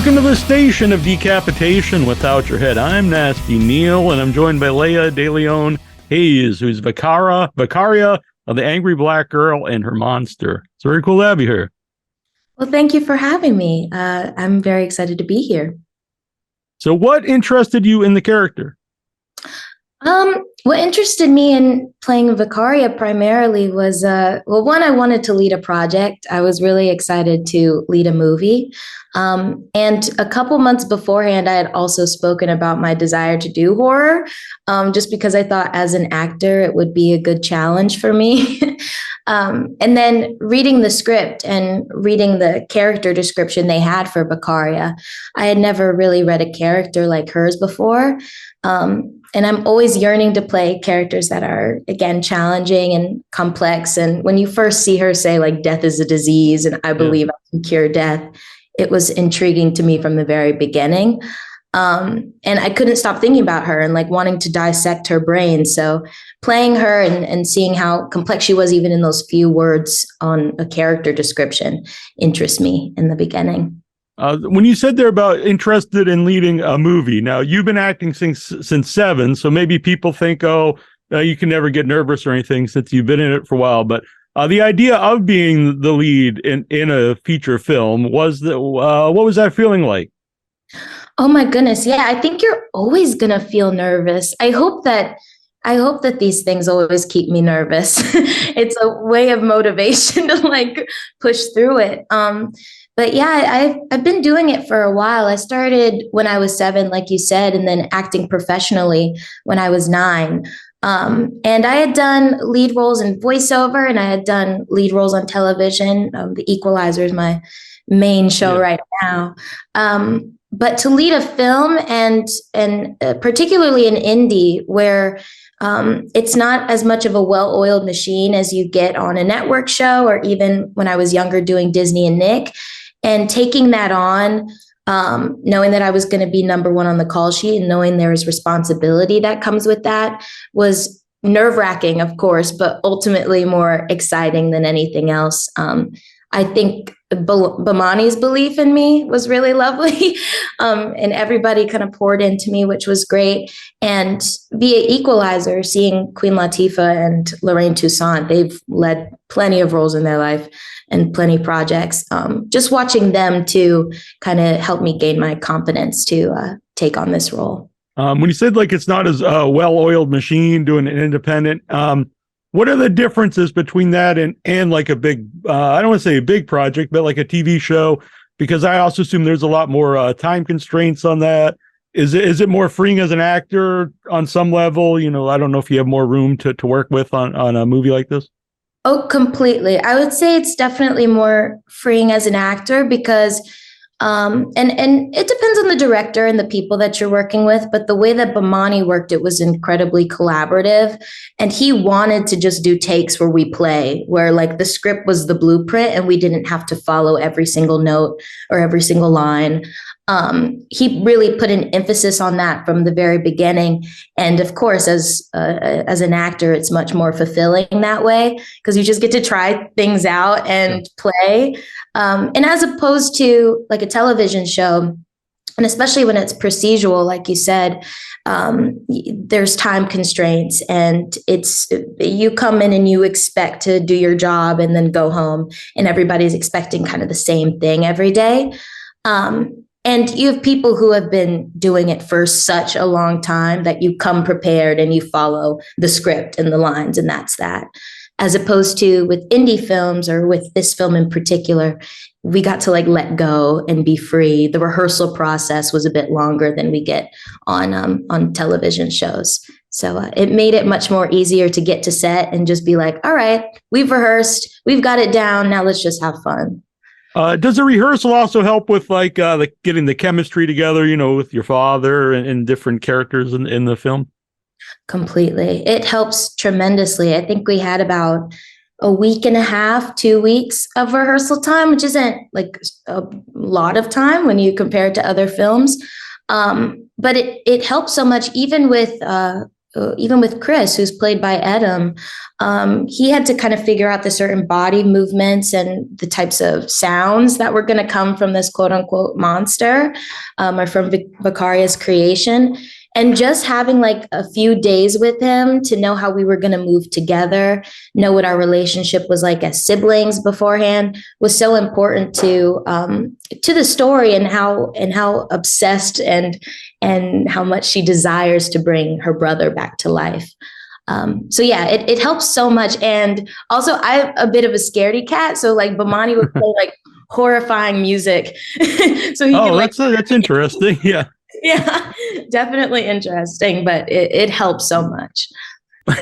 Welcome to the station of decapitation without your head. I'm Nasty Neal, and I'm joined by Laya DeLeon Hayes, who's Vicaria of the Angry Black Girl and her monster. It's very cool to have you here. Well, thank you for having me. I'm very excited to be here. So what interested you in the character? What interested me in playing Vicaria primarily was, one, I wanted to lead a project. I was really excited to lead a movie. And a couple months beforehand, I had also spoken about my desire to do horror, just because I thought as an actor, it would be a good challenge for me. And then reading the script and reading the character description they had for Vicaria, I had never really read a character like hers before. And I'm always yearning to play characters that are, again, challenging and complex. And when you first see her say, like, death is a disease, and I believe I can cure death, it was intriguing to me from the very beginning. And I couldn't stop thinking about her and like wanting to dissect her brain. So playing her and seeing how complex she was, even in those few words on a character description, interests me in the beginning. When you said they're about interested in leading a movie, now you've been acting since 7, so maybe people think, you can never get nervous or anything since you've been in it for a while. But the idea of being the lead in a feature film what was that feeling like? Oh my goodness, yeah, I think you're always gonna feel nervous. I hope that these things always keep me nervous. It's a way of motivation to like push through it. But yeah, I've been doing it for a while. I started when I was 7, like you said, and then acting professionally when I was 9. And I had done lead roles in voiceover, and I had done lead roles on television. The Equalizer is my main show right now. But to lead a film and particularly an indie where it's not as much of a well-oiled machine as you get on a network show, or even when I was younger doing Disney and Nick, and taking that on, knowing that I was going to be number 1 on the call sheet and knowing there is responsibility that comes with that was nerve-wracking, of course, but ultimately more exciting than anything else. I think Bomani's belief in me was really lovely. And everybody kind of poured into me, which was great. And via Equalizer, seeing Queen Latifah and Lorraine Toussaint, they've led plenty of roles in their life and plenty projects. Just watching them too kind of helped me gain my confidence to take on this role. When you said like it's not as well-oiled machine doing an independent, what are the differences between that and like a big, I don't want to say a big project, but like a TV show? Because I also assume there's a lot more time constraints on that. Is it more freeing as an actor on some level? You know, I don't know if you have more room to work with on a movie like this. Oh, completely. I would say it's definitely more freeing as an actor because and it depends on the director and the people that you're working with, but the way that Bomani worked, it was incredibly collaborative, and he wanted to just do takes where we play, where like the script was the blueprint and we didn't have to follow every single note or every single line. He really put an emphasis on that from the very beginning. And of course, as an actor, it's much more fulfilling that way because you just get to try things out and play. And as opposed to like a television show, and especially when it's procedural, like you said, there's time constraints, and you come in and you expect to do your job and then go home, and everybody's expecting kind of the same thing every day. And you have people who have been doing it for such a long time that you come prepared and you follow the script and the lines, and that's that. As opposed to with indie films, or with this film in particular, we got to like let go and be free. The rehearsal process was a bit longer than we get on television shows. So it made it much more easier to get to set and just be like, all right, we've rehearsed, we've got it down, now let's just have fun. Does the rehearsal also help with like getting the chemistry together, you know, with your father and different characters in the film? Completely. It helps tremendously. I think we had about a week and a half, 2 weeks of rehearsal time, which isn't like a lot of time when you compare it to other films. But it helps so much, even with even with Chris, who's played by Adam, he had to kind of figure out the certain body movements and the types of sounds that were going to come from this quote unquote monster, or from Vicaria's creation. And just having like a few days with him to know how we were going to move together, know what our relationship was like as siblings beforehand, was so important to the story, and how obsessed and how much she desires to bring her brother back to life. So yeah, it helps so much. And also, I'm a bit of a scaredy cat, so like Bomani would play like horrifying music, so he could, like, that's interesting. Yeah. Yeah, definitely interesting, but it helps so much.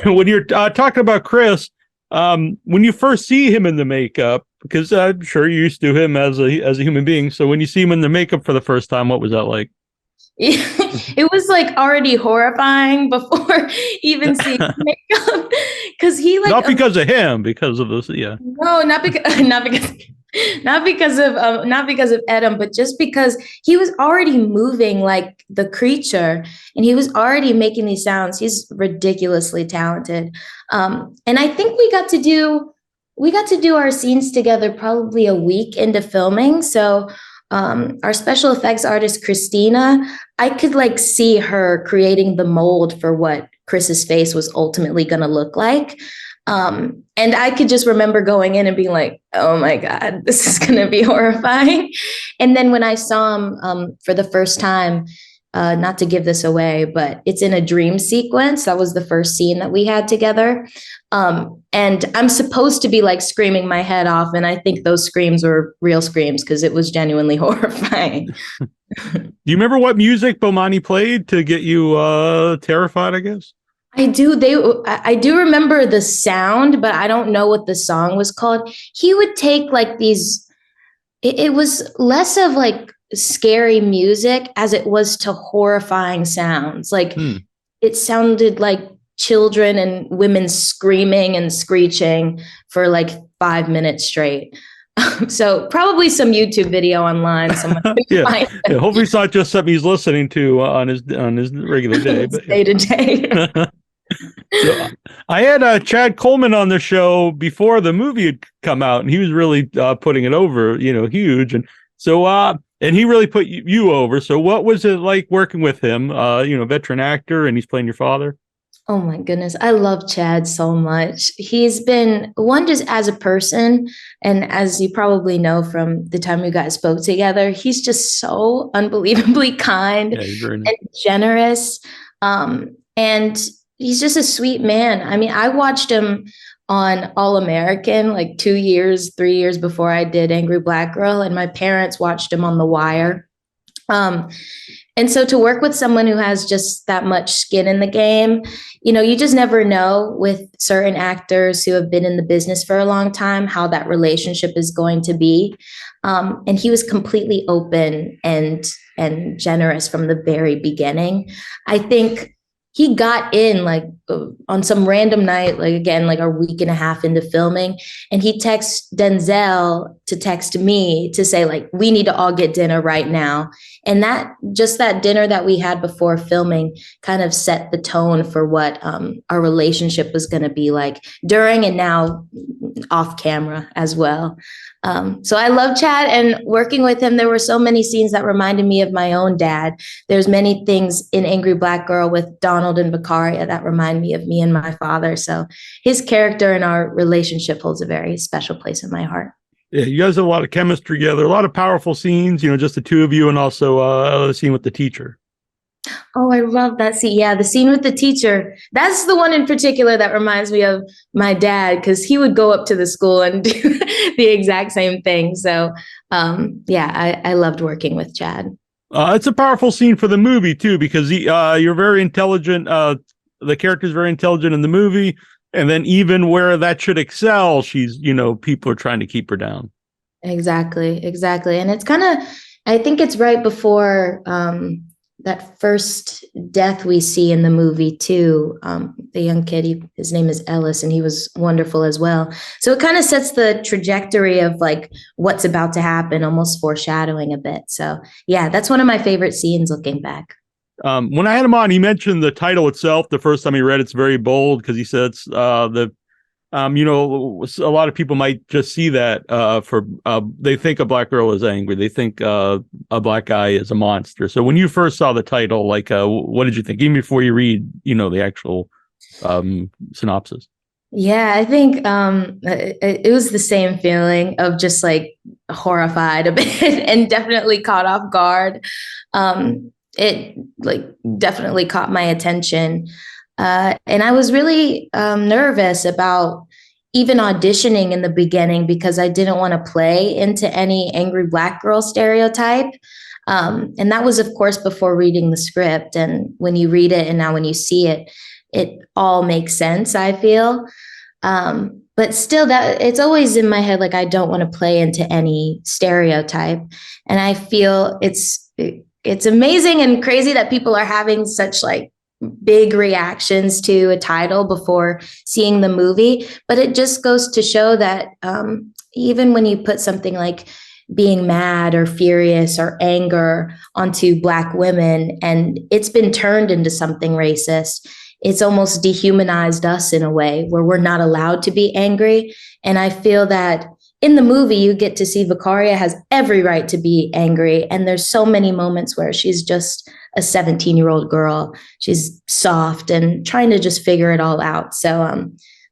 When you're talking about Chris, when you first see him in the makeup, because I'm sure you're used to him as a human being, so when you see him in the makeup for the first time, what was that like? It was like already horrifying before even seeing makeup, because he like, not because of him, because of this. Yeah. No, not because not because of Adam, but just because he was already moving like the creature, and he was already making these sounds. He's ridiculously talented, and I think we got to do our scenes together probably a week into filming. So our special effects artist Christina, I could like see her creating the mold for what Chris's face was ultimately going to look like. And I could just remember going in and being like, oh my God, this is going to be horrifying. And then when I saw him for the first time, not to give this away, but it's in a dream sequence. That was the first scene that we had together. And I'm supposed to be like screaming my head off. And I think those screams were real screams, because it was genuinely horrifying. Do you remember what music Bomani played to get you terrified, I guess? I do. I do remember the sound, but I don't know what the song was called. He would take like these, it was less of like scary music as it was to horrifying sounds. Like it sounded like children and women screaming and screeching for like 5 minutes straight. So probably some YouTube video online. Someone yeah. Hopefully it's not just something he's listening to on his regular day, but day to day. So, I had Chad Coleman on the show before the movie had come out, and he was really putting it over, huge. And so, and he really put you over. So what was it like working with him? Veteran actor, and he's playing your father. Oh my goodness. I love Chad so much. He's been one just as a person. And as you probably know from the time you guys spoke together, he's just so unbelievably kind and generous. And he's just a sweet man. I mean, I watched him on All American like 2 years, 3 years before I did Angry Black Girl. And my parents watched him on The Wire. And so to work with someone who has just that much skin in the game, you just never know with certain actors who have been in the business for a long time, how that relationship is going to be. And he was completely open and generous from the very beginning. I think he got in like on some random night, like again, like a week and a half into filming, and he texts Denzel to text me to say like, we need to all get dinner right now. And that dinner that we had before filming kind of set the tone for what our relationship was going to be like during and now off camera as well. So I love Chad, and working with him, there were so many scenes that reminded me of my own dad. There's many things in Angry Black Girl with Donald and Vicaria that remind me of me and my father. So his character and our relationship holds a very special place in my heart. Yeah, you guys have a lot of chemistry together, a lot of powerful scenes, just the two of you, and also the scene with the teacher. Oh, I love that scene. Yeah, the scene with the teacher. That's the one in particular that reminds me of my dad, because he would go up to the school and do the exact same thing. So, I loved working with Chad. It's a powerful scene for the movie, too, because you're very intelligent. The character's very intelligent in the movie. And then even where that should excel, she's, people are trying to keep her down. Exactly. And it's kind of, I think it's right before that first death we see in the movie too. The young kid, his name is Ellis, and he was wonderful as well. So it kind of sets the trajectory of like what's about to happen, almost foreshadowing a bit. So yeah, that's one of my favorite scenes looking back. When I had him on, he mentioned the title itself. The first time he read it's very bold because he said it's a lot of people might just see that they think a black girl is angry. They think a black guy is a monster. So when you first saw the title, like, what did you think? Even before you read, the actual synopsis. Yeah, I think it was the same feeling of just like horrified a bit and definitely caught off guard. It like definitely caught my attention. And I was really nervous about even auditioning in the beginning because I didn't want to play into any angry black girl stereotype. And that was, of course, before reading the script. And when you read it and now when you see it, it all makes sense, I feel. But still, that it's always in my head, like I don't want to play into any stereotype. And I feel it's amazing and crazy that people are having such like big reactions to a title before seeing the movie. But it just goes to show that even when you put something like being mad or furious or anger onto Black women and it's been turned into something racist, it's almost dehumanized us in a way where we're not allowed to be angry. And I feel that in the movie, you get to see Vicaria has every right to be angry. And there's so many moments where she's just a 17-year-old girl. She's soft and trying to just figure it all out. So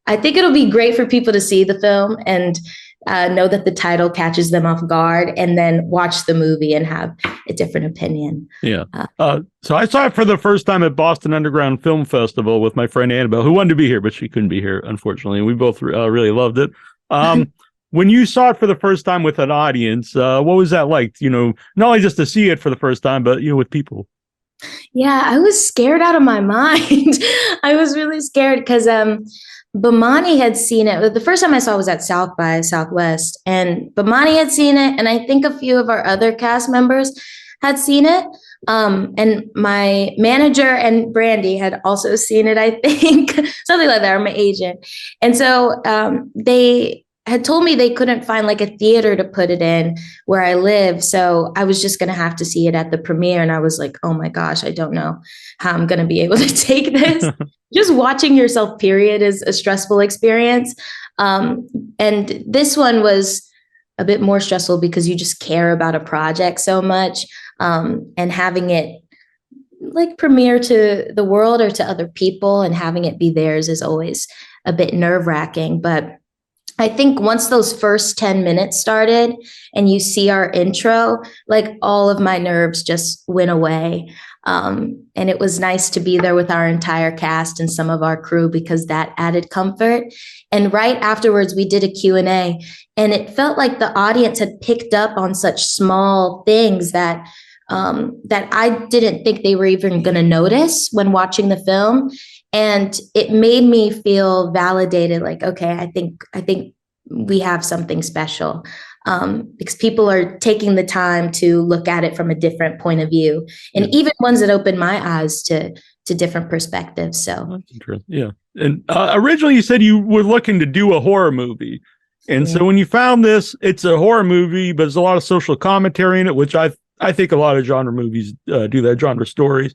I think it'll be great for people to see the film and know that the title catches them off guard and then watch the movie and have a different opinion. Yeah. So I saw it for the first time at Boston Underground Film Festival with my friend Annabelle, who wanted to be here, but she couldn't be here, unfortunately. We both really loved it. When you saw it for the first time with an audience, what was that like? Not only just to see it for the first time, but with people. Yeah, I was scared out of my mind. I was really scared because Bomani had seen it. The first time I saw it was at South by Southwest, and Bomani had seen it, and I think a few of our other cast members had seen it. And my manager and Brandy had also seen it, I think, something like that, or my agent. And so they had told me they couldn't find like a theater to put it in where I live. So I was just going to have to see it at the premiere. And I was like, oh my gosh, I don't know how I'm going to be able to take this. Just watching yourself, period, is a stressful experience. And this one was a bit more stressful because you just care about a project so much. And having it like premiere to the world or to other people and having it be theirs is always a bit nerve-wracking. But I think once those first 10 minutes started and you see our intro, like all of my nerves just went away. And it was nice to be there with our entire cast and some of our crew because that added comfort. And right afterwards, we did a Q&A, and it felt like the audience had picked up on such small things that I didn't think they were even going to notice when watching the film. And it made me feel validated, like, okay, I think we have something special because people are taking the time to look at it from a different point of view, and even ones that open my eyes to different perspectives. So that's interesting. Yeah. And originally you said you were looking to do a horror movie. And so when you found this, it's a horror movie, but there's a lot of social commentary in it, which I think a lot of genre movies do that, genre stories.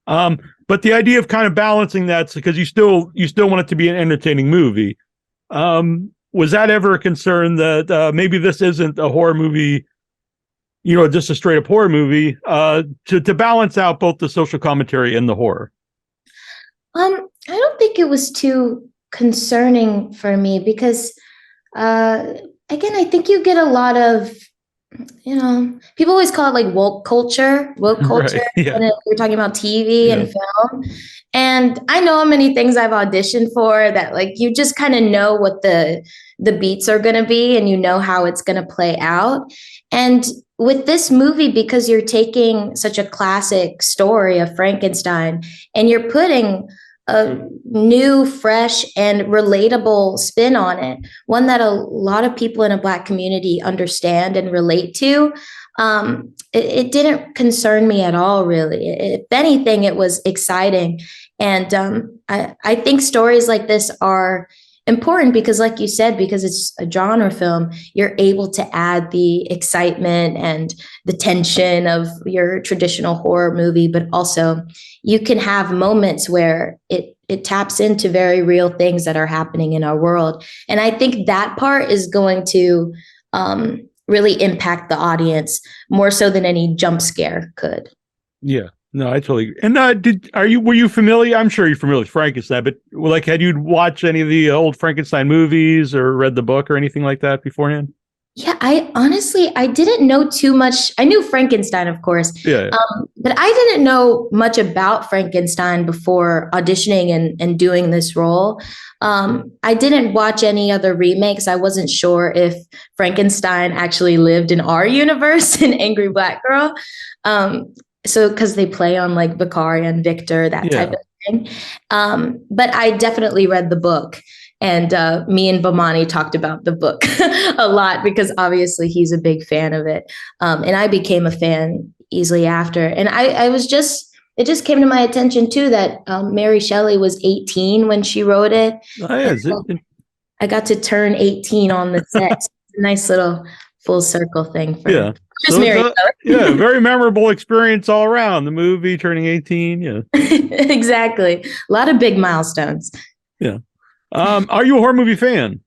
But the idea of kind of balancing that, because you still want it to be an entertaining movie. Was that ever a concern that maybe this isn't a horror movie, just a straight up horror movie, to balance out both the social commentary and the horror? I don't think it was too concerning for me because, again, I think you get a lot of, people always call it like woke culture right, yeah. When we're talking about TV and film. And I know how many things I've auditioned for that like you just kind of know what the beats are going to be and you know how it's going to play out. And with this movie, because you're taking such a classic story of Frankenstein and you're putting a new, fresh, and relatable spin on it, one that a lot of people in a Black community understand and relate to, it didn't concern me at all, really. If anything, it was exciting. And I think stories like this are important because, like you said, because it's a genre film, you're able to add the excitement and the tension of your traditional horror movie, but also you can have moments where it taps into very real things that are happening in our world. And I think that part is going to really impact the audience more so than any jump scare could. Yeah. No, I totally agree. And were you familiar? I'm sure you're familiar with Frankenstein, but like, had you watched any of the old Frankenstein movies or read the book or anything like that beforehand? Yeah, I didn't know too much. I knew Frankenstein, of course. Yeah. But I didn't know much about Frankenstein before auditioning and doing this role. I didn't watch any other remakes. I wasn't sure if Frankenstein actually lived in our universe in Angry Black Girl. So because they play on like Vicaria and Victor, that type of thing. But I definitely read the book. And me and Bomani talked about the book a lot because obviously he's a big fan of it. And I became a fan easily after. And it just came to my attention too that Mary Shelley was 18 when she wrote it. Oh, yeah. I got to turn 18 on the set. It's a nice little full circle thing for just Mary Shelley. Yeah, very memorable experience all around. The movie, turning 18. Yeah. Exactly. A lot of big milestones. Yeah. Are you a horror movie fan?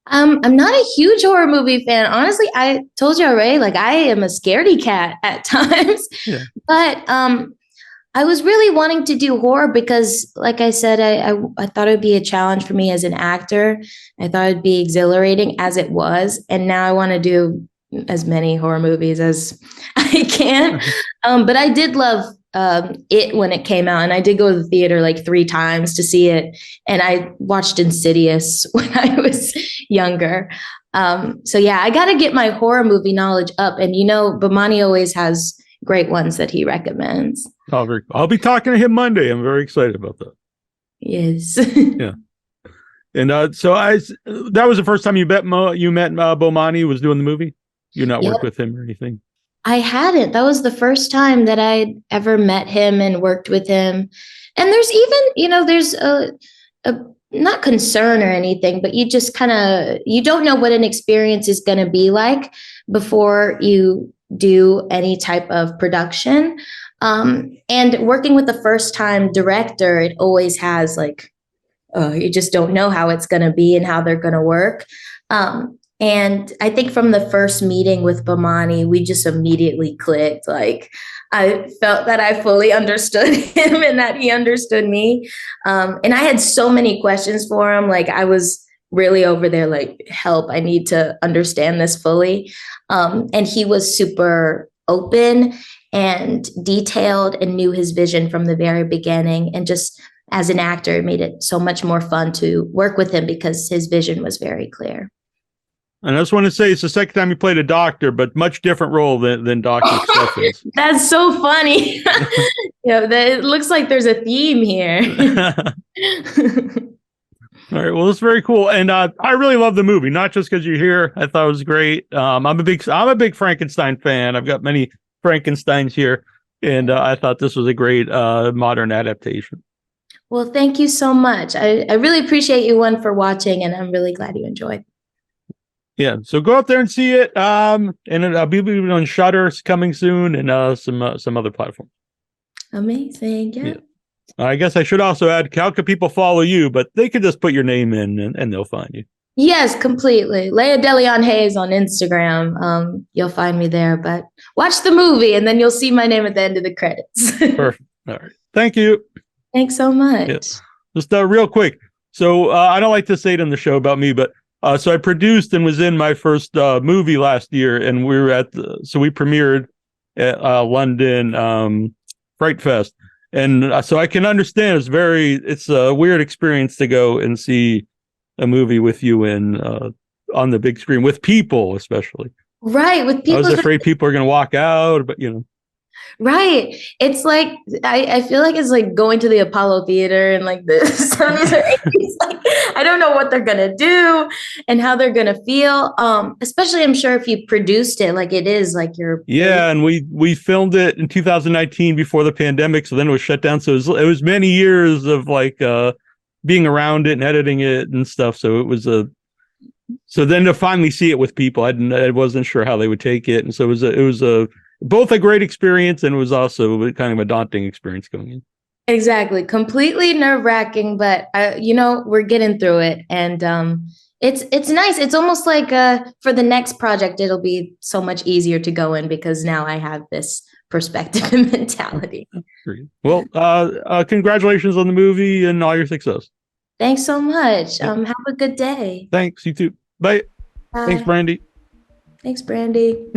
I'm not a huge horror movie fan. Honestly, I told you already, like I am a scaredy cat at times. Yeah. But I was really wanting to do horror because, like I said, I thought it would be a challenge for me as an actor. I thought it'd be exhilarating as it was. And now I want to do as many horror movies as I can. But I did love it when it came out, and I did go to the theater like 3 times to see it, and I watched Insidious when I was younger. So yeah, I got to get my horror movie knowledge up, and Bomani always has great ones that he recommends. I'll be talking to him Monday. I'm very excited about that. Yes. Yeah. And so that was the first time you met Bomani was doing the movie. You not work with him or anything? I hadn't. That was the first time that I'd ever met him and worked with him. And there's even, there's a not concern or anything, but you just you don't know what an experience is going to be like before you do any type of production. And working with the first time director, it always has like, you just don't know how it's going to be and how they're going to work. And I think from the first meeting with Bomani, we just immediately clicked. Like I felt that I fully understood him and that he understood me. And I had so many questions for him. Like I was really over there, like, help, I need to understand this fully. And he was super open and detailed and knew his vision from the very beginning. And just as an actor, it made it so much more fun to work with him because his vision was very clear. And I just want to say it's the second time you played a doctor, but much different role than Dr. Steffens. That's so funny. It looks like there's a theme here. All right. Well, it's very cool. And I really love the movie, not just because you're here. I thought it was great. I'm a big Frankenstein fan. I've got many Frankensteins here. And I thought this was a great modern adaptation. Well, thank you so much. I really appreciate you for watching, and I'm really glad you enjoyed. Yeah, so go out there and see it. And I'll be on Shudder coming soon, and some other platforms. Amazing, yeah. I guess I should also add, how can people follow you? But they could just put your name in, and they'll find you. Yes, completely. Laya DeLeon Hayes on Instagram. You'll find me there. But watch the movie, and then you'll see my name at the end of the credits. Perfect. All right. Thank you. Thanks so much. Yes. Just real quick. So I don't like to say it on the show about me, but so I produced and was in my first movie last year, and we were we premiered at London Fright Fest, and so I can understand it's a weird experience to go and see a movie with you on the big screen with people, especially. Right, with people. I was afraid people are going to walk out, but Right. It's like, I feel like it's like going to the Apollo Theater and like the 70s or 80s. Like, I don't know what they're going to do and how they're going to feel. Especially, I'm sure if you produced it, like it is like your. Yeah. And we filmed it in 2019 before the pandemic. So then it was shut down. So it was many years of like being around it and editing it and stuff. So it was so then to finally see it with people, I wasn't sure how they would take it. And so it was both a great experience, and it was also kind of a daunting experience going in. Exactly. Completely nerve-wracking, but we're getting through it. And it's nice. It's almost like for the next project, it'll be so much easier to go in because now I have this perspective and mentality. Well, congratulations on the movie and all your success. Thanks so much. Have a good day. Thanks, you too. Bye. Bye. Thanks, Brandy. Thanks, Brandy.